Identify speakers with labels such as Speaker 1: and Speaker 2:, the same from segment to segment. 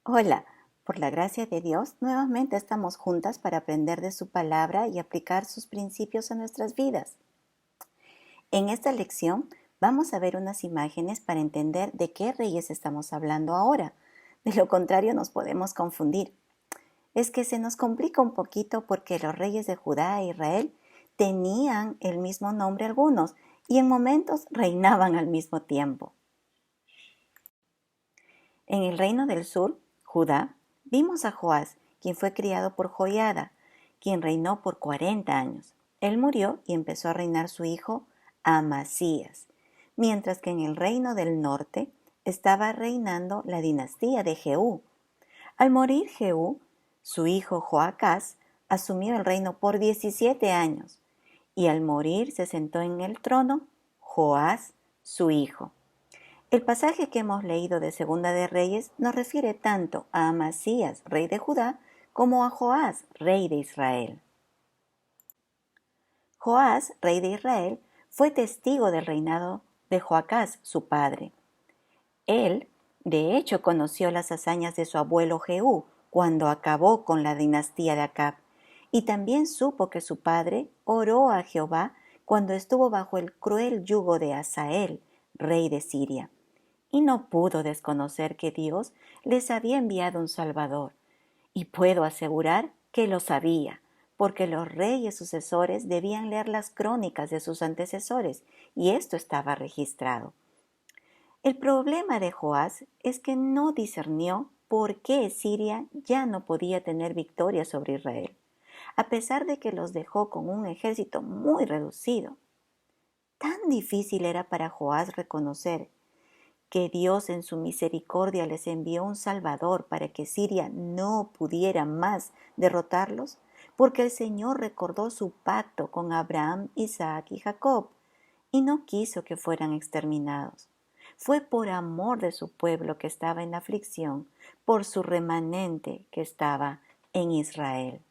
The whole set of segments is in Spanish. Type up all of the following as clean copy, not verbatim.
Speaker 1: Hola, por la gracia de Dios, nuevamente estamos juntas para aprender de su palabra y aplicar sus principios a nuestras vidas. En esta lección vamos a ver unas imágenes para entender de qué reyes estamos hablando ahora. De lo contrario nos podemos confundir. Es que se nos complica un poquito porque los reyes de Judá e Israel tenían el mismo nombre algunos y en momentos reinaban al mismo tiempo. En el reino del sur, Judá, vimos a Joás, quien fue criado por Joiada, quien reinó por 40 años. Él murió y empezó a reinar su hijo Amasías, mientras que en el reino del norte estaba reinando la dinastía de Jehú. Al morir Jehú, su hijo Joacás asumió el reino por 17 años, y al morir se sentó en el trono Joás, su hijo. El pasaje que hemos leído de Segunda de Reyes nos refiere tanto a Amasías, rey de Judá, como a Joás, rey de Israel. Joás, rey de Israel, fue testigo del reinado de Joacás, su padre. Él, de hecho, conoció las hazañas de su abuelo Jehú cuando acabó con la dinastía de Acab, y también supo que su padre oró a Jehová cuando estuvo bajo el cruel yugo de Hazael, rey de Siria, y no pudo desconocer que Dios les había enviado un Salvador. Y puedo asegurar que lo sabía, porque los reyes sucesores debían leer las crónicas de sus antecesores, y esto estaba registrado. El problema de Joás es que no discernió por qué Siria ya no podía tener victoria sobre Israel, a pesar de que los dejó con un ejército muy reducido. Tan difícil era para Joás reconocer que Dios en su misericordia les envió un Salvador para que Siria no pudiera más derrotarlos, porque el Señor recordó su pacto con Abraham, Isaac y Jacob, y no quiso que fueran exterminados. Fue por amor de su pueblo que estaba en aflicción, por su remanente que estaba en Israel.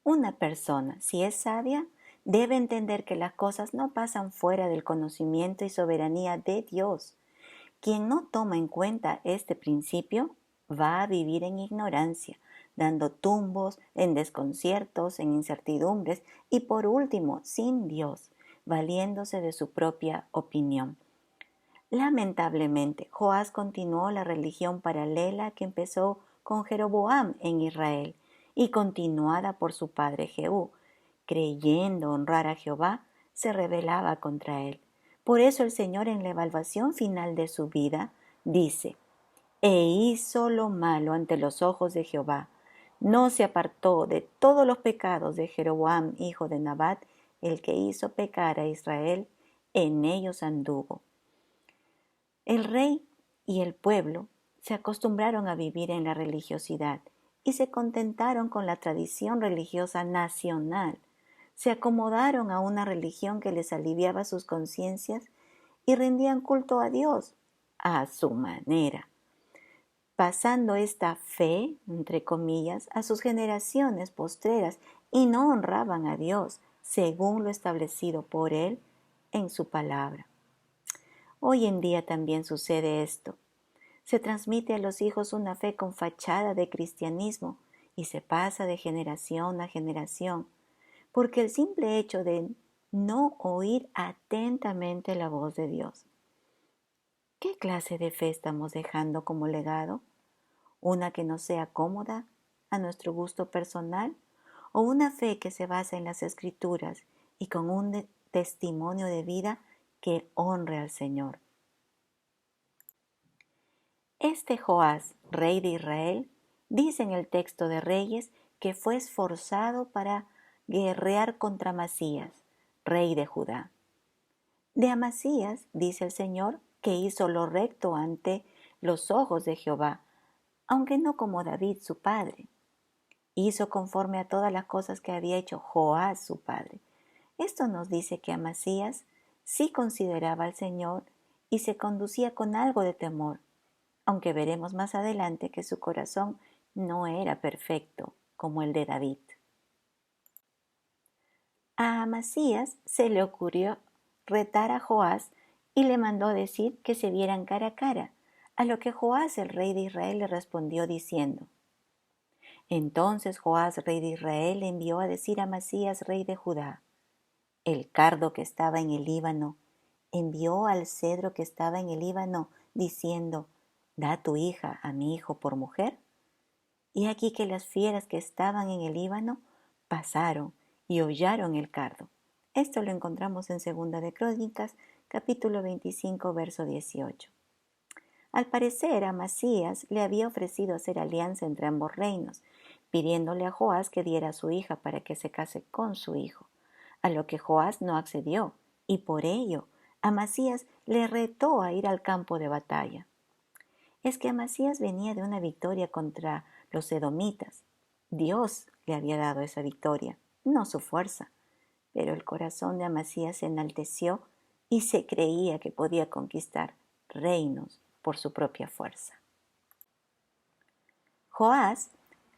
Speaker 1: Una persona, si es sabia, debe entender que las cosas no pasan fuera del conocimiento y soberanía de Dios. Quien no toma en cuenta este principio va a vivir en ignorancia, dando tumbos, en desconciertos, en incertidumbres y por último, sin Dios, valiéndose de su propia opinión. Lamentablemente, Joás continuó la religión paralela que empezó con Jeroboam en Israel y continuada por su padre Jehú. Creyendo honrar a Jehová, se rebelaba contra él. Por eso el Señor en la evaluación final de su vida dice: «E hizo lo malo ante los ojos de Jehová. No se apartó de todos los pecados de Jeroboam, hijo de Nabat, el que hizo pecar a Israel, en ellos anduvo». El rey y el pueblo se acostumbraron a vivir en la religiosidad y se contentaron con la tradición religiosa nacional. Se acomodaron a una religión que les aliviaba sus conciencias y rendían culto a Dios a su manera, pasando esta fe, entre comillas, a sus generaciones postreras, y no honraban a Dios según lo establecido por Él en su palabra. Hoy en día también sucede esto. Se transmite a los hijos una fe con fachada de cristianismo y se pasa de generación a generación, porque el simple hecho de no oír atentamente la voz de Dios. ¿Qué clase de fe estamos dejando como legado? ¿Una que no sea cómoda a nuestro gusto personal? ¿O una fe que se basa en las Escrituras y con un testimonio de vida que honre al Señor? Este Joás, rey de Israel, dice en el texto de Reyes que fue esforzado para guerrear contra Amasías, rey de Judá. De Amasías dice el Señor que hizo lo recto ante los ojos de Jehová, aunque no como David su padre. Hizo conforme a todas las cosas que había hecho Joás su padre. Esto nos dice que Amasías sí consideraba al Señor y se conducía con algo de temor, aunque veremos más adelante que su corazón no era perfecto como el de David. A Amasías se le ocurrió retar a Joás y le mandó decir que se vieran cara a cara, A lo que Joás, el rey de Israel, le respondió diciendo: Entonces Joás, rey de Israel, envió a decir a Amasías, rey de Judá: El cardo que estaba en el Líbano envió al cedro que estaba en el Líbano, diciendo: Da tu hija a mi hijo por mujer. Y aquí que las fieras que estaban en el Líbano pasaron y hollaron el cardo. Esto lo encontramos en 2 de Crónicas, capítulo 25, verso 18. Al parecer, Amasías le había ofrecido hacer alianza entre ambos reinos, pidiéndole a Joás que diera a su hija para que se case con su hijo, a lo que Joás no accedió, y por ello Amasías le retó a ir al campo de batalla. Es que Amasías venía de una victoria contra los edomitas. Dios le había dado esa victoria, no su fuerza, pero el corazón de Amasías se enalteció y se creía que podía conquistar reinos por su propia fuerza. Joás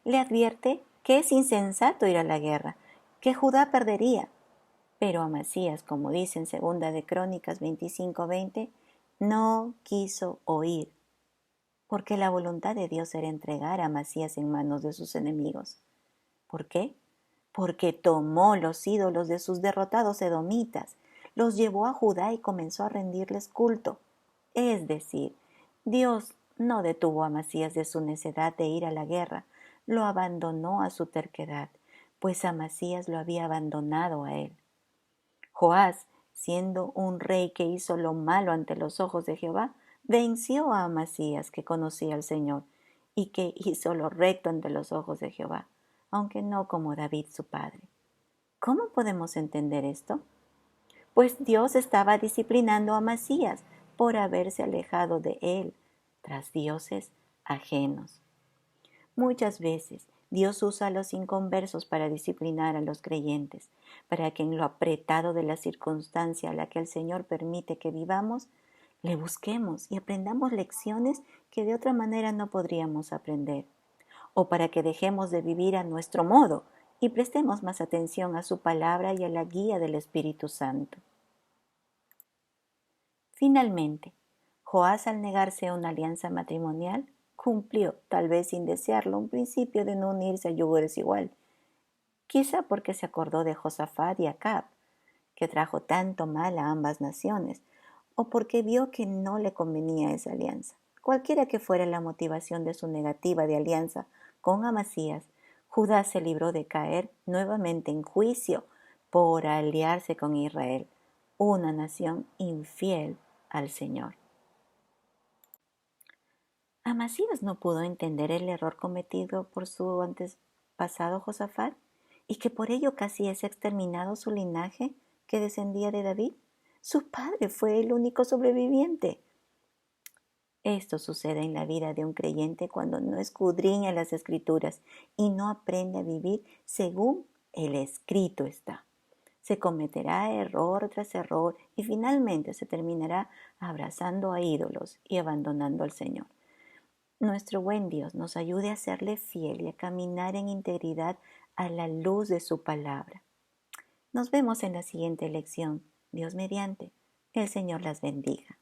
Speaker 1: le advierte que es insensato ir a la guerra, que Judá perdería, pero Amasías, como dice en 2 de Crónicas 25:20, no quiso oír, porque la voluntad de Dios era entregar a Amasías en manos de sus enemigos. ¿Por qué? Porque tomó los ídolos de sus derrotados edomitas, los llevó a Judá y comenzó a rendirles culto. Es decir, Dios no detuvo a Amasías de su necedad de ir a la guerra, lo abandonó a su terquedad, pues Amasías lo había abandonado a él. Joás, siendo un rey que hizo lo malo ante los ojos de Jehová, venció a Amasías, que conocía al Señor, y que hizo lo recto ante los ojos de Jehová, aunque no como David su padre. ¿Cómo podemos entender esto? Pues Dios estaba disciplinando a Amasías por haberse alejado de él, tras dioses ajenos. Muchas veces Dios usa a los inconversos para disciplinar a los creyentes, para que en lo apretado de la circunstancia a la que el Señor permite que vivamos, le busquemos y aprendamos lecciones que de otra manera no podríamos aprender, o para que dejemos de vivir a nuestro modo y prestemos más atención a su palabra y a la guía del Espíritu Santo. Finalmente, Joás, al negarse a una alianza matrimonial, cumplió, tal vez sin desearlo, un principio de no unirse a yugo desigual, quizá porque se acordó de Josafat y Acab, que trajo tanto mal a ambas naciones, o porque vio que no le convenía esa alianza. Cualquiera que fuera la motivación de su negativa de alianza con Amasías, Judá se libró de caer nuevamente en juicio por aliarse con Israel, una nación infiel al Señor. Amasías no pudo entender el error cometido por su antepasado Josafat y que por ello casi es exterminado su linaje que descendía de David. Su padre fue el único sobreviviente. Esto sucede en la vida de un creyente cuando no escudriña las Escrituras y no aprende a vivir según el escrito está. Se cometerá error tras error y finalmente se terminará abrazando a ídolos y abandonando al Señor. Nuestro buen Dios nos ayude a serle fiel y a caminar en integridad a la luz de su palabra. Nos vemos en la siguiente lección. Dios mediante. El Señor las bendiga.